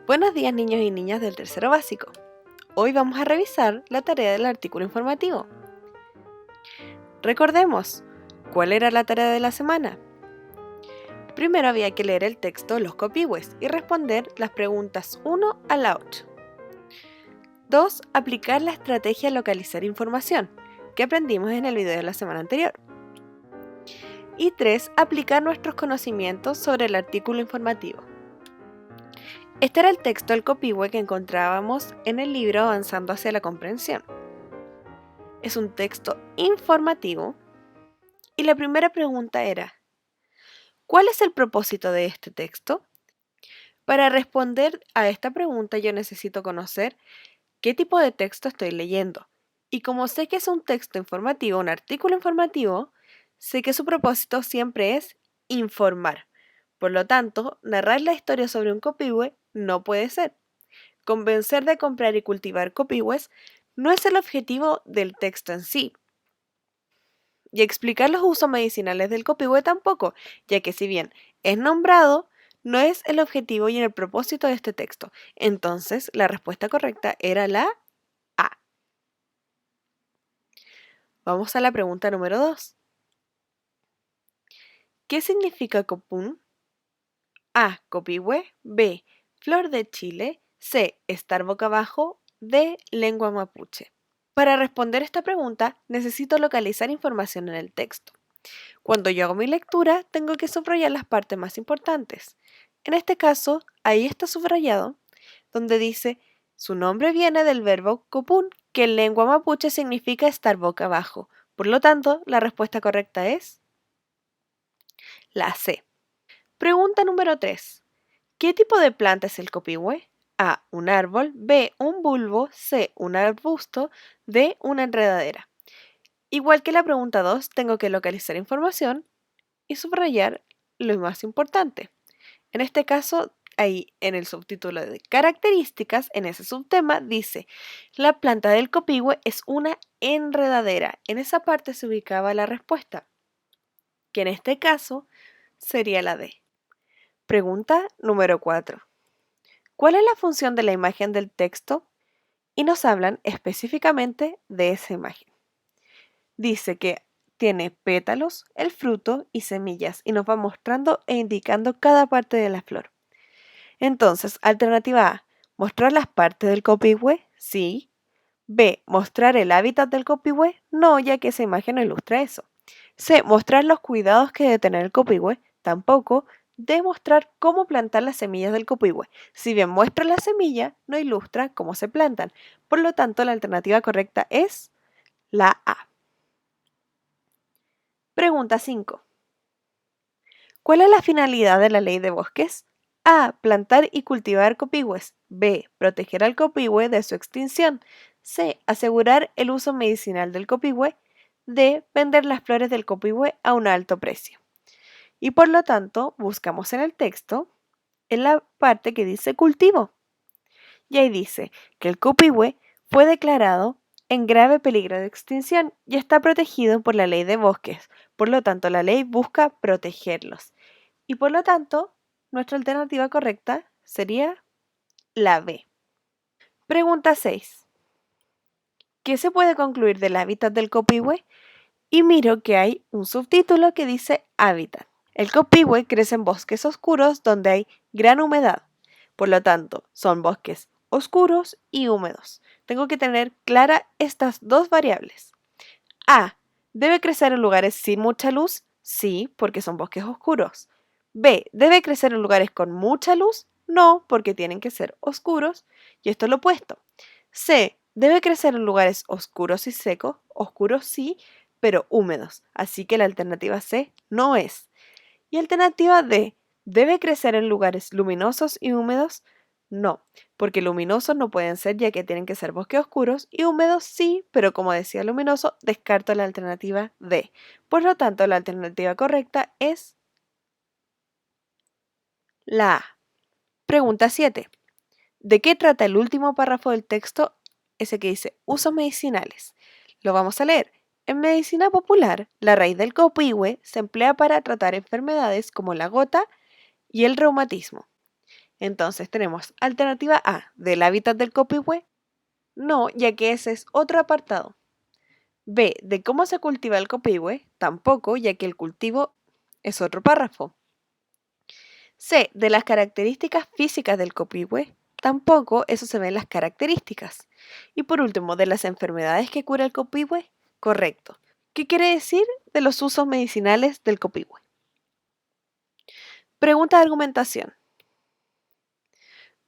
Buenos días niños y niñas del tercero básico. Hoy vamos a revisar la tarea del artículo informativo. Recordemos, ¿cuál era la tarea de la semana? Primero había que leer el texto Los Copihue y responder las preguntas 1 a la 8. 2. Aplicar la estrategia localizar información, que aprendimos en el video de la semana anterior. Y 3. Aplicar nuestros conocimientos sobre el artículo informativo. Este era el texto del Copihue que encontrábamos en el libro Avanzando hacia la comprensión. Es un texto informativo y la primera pregunta era, ¿cuál es el propósito de este texto? Para responder a esta pregunta yo necesito conocer qué tipo de texto estoy leyendo. Y como sé que es un texto informativo, un artículo informativo, sé que su propósito siempre es informar. Por lo tanto, narrar la historia sobre un copihue no puede ser. Convencer de comprar y cultivar copihues no es el objetivo del texto en sí. Y explicar los usos medicinales del copihue tampoco, ya que si bien es nombrado, no es el objetivo y el propósito de este texto. Entonces, la respuesta correcta era la A. Vamos a la pregunta número 2. ¿Qué significa copún? A. Copihue. B. Flor de Chile. C. Estar boca abajo. D. Lengua mapuche. Para responder esta pregunta, necesito localizar información en el texto. Cuando yo hago mi lectura, tengo que subrayar las partes más importantes. En este caso, ahí está subrayado, donde dice, su nombre viene del verbo copún, que en lengua mapuche significa estar boca abajo. Por lo tanto, la respuesta correcta es la C. Pregunta número 3. ¿Qué tipo de planta es el copihue? A. Un árbol. B. Un bulbo. C. Un arbusto. D. Una enredadera. Igual que la pregunta 2, tengo que localizar información y subrayar lo más importante. En este caso, ahí en el subtítulo de características, en ese subtema, dice, la planta del copihue es una enredadera. En esa parte se ubicaba la respuesta, que en este caso sería la D. Pregunta número 4. ¿Cuál es la función de la imagen del texto? Y nos hablan específicamente de esa imagen. Dice que tiene pétalos, el fruto y semillas y nos va mostrando e indicando cada parte de la flor. Entonces, alternativa A, mostrar las partes del copihue, sí. B, mostrar el hábitat del copihue, no, ya que esa imagen no ilustra eso. C, mostrar los cuidados que debe tener el copihue, tampoco. D, mostrar cómo plantar las semillas del copihue. Si bien muestra la semilla, no ilustra cómo se plantan. Por lo tanto, la alternativa correcta es la A. Pregunta 5. ¿Cuál es la finalidad de la ley de bosques? A. Plantar y cultivar copihües. B. Proteger al copihue de su extinción. C. Asegurar el uso medicinal del copihue. D. Vender las flores del copihue a un alto precio. Y por lo tanto, buscamos en el texto, en la parte que dice cultivo. Y ahí dice que el copihue fue declarado en grave peligro de extinción y está protegido por la ley de bosques. Por lo tanto, la ley busca protegerlos. Y por lo tanto, nuestra alternativa correcta sería la B. Pregunta 6. ¿Qué se puede concluir del hábitat del copihue? Y miro que hay un subtítulo que dice hábitat. El copihue crece en bosques oscuros donde hay gran humedad. Por lo tanto, son bosques oscuros y húmedos. Tengo que tener clara estas dos variables. A. ¿Debe crecer en lugares sin mucha luz? Sí, porque son bosques oscuros. B. ¿Debe crecer en lugares con mucha luz? No, porque tienen que ser oscuros. Y esto es lo opuesto. C. ¿Debe crecer en lugares oscuros y secos? Oscuros sí, pero húmedos. Así que la alternativa C no es. Y alternativa D. ¿Debe crecer en lugares luminosos y húmedos? No, porque luminosos no pueden ser ya que tienen que ser bosques oscuros y húmedos sí, pero como decía luminoso, descarto la alternativa D. Por lo tanto, la alternativa correcta es la A. Pregunta 7. ¿De qué trata el último párrafo del texto? Ese que dice usos medicinales. Lo vamos a leer. En medicina popular, la raíz del copihue se emplea para tratar enfermedades como la gota y el reumatismo. Entonces tenemos alternativa A, del hábitat del copihue. No, ya que ese es otro apartado. B, de cómo se cultiva el copihue. Tampoco, ya que el cultivo es otro párrafo. C, de las características físicas del copihue. Tampoco, eso se ve en las características. Y por último, de las enfermedades que cura el copihue. Correcto. ¿Qué quiere decir de los usos medicinales del copihue? Pregunta de argumentación.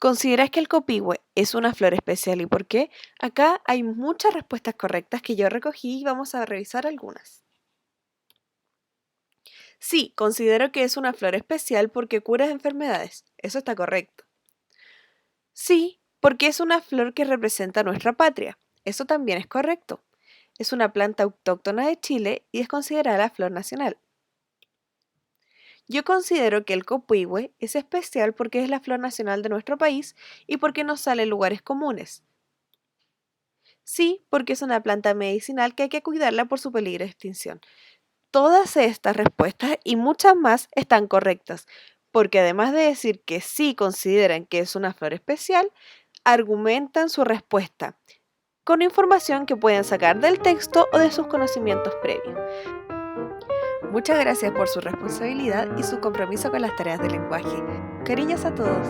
¿Consideras que el copihue es una flor especial y por qué? Acá hay muchas respuestas correctas que yo recogí y vamos a revisar algunas. Sí, considero que es una flor especial porque cura enfermedades. Eso está correcto. Sí, porque es una flor que representa nuestra patria. Eso también es correcto. Es una planta autóctona de Chile y es considerada flor nacional. Yo considero que el copihue es especial porque es la flor nacional de nuestro país y porque no sale en lugares comunes. Sí, porque es una planta medicinal que hay que cuidarla por su peligro de extinción. Todas estas respuestas y muchas más están correctas, porque además de decir que sí consideran que es una flor especial, argumentan su respuesta con información que pueden sacar del texto o de sus conocimientos previos. Muchas gracias por su responsabilidad y su compromiso con las tareas de lenguaje. Cariños a todos.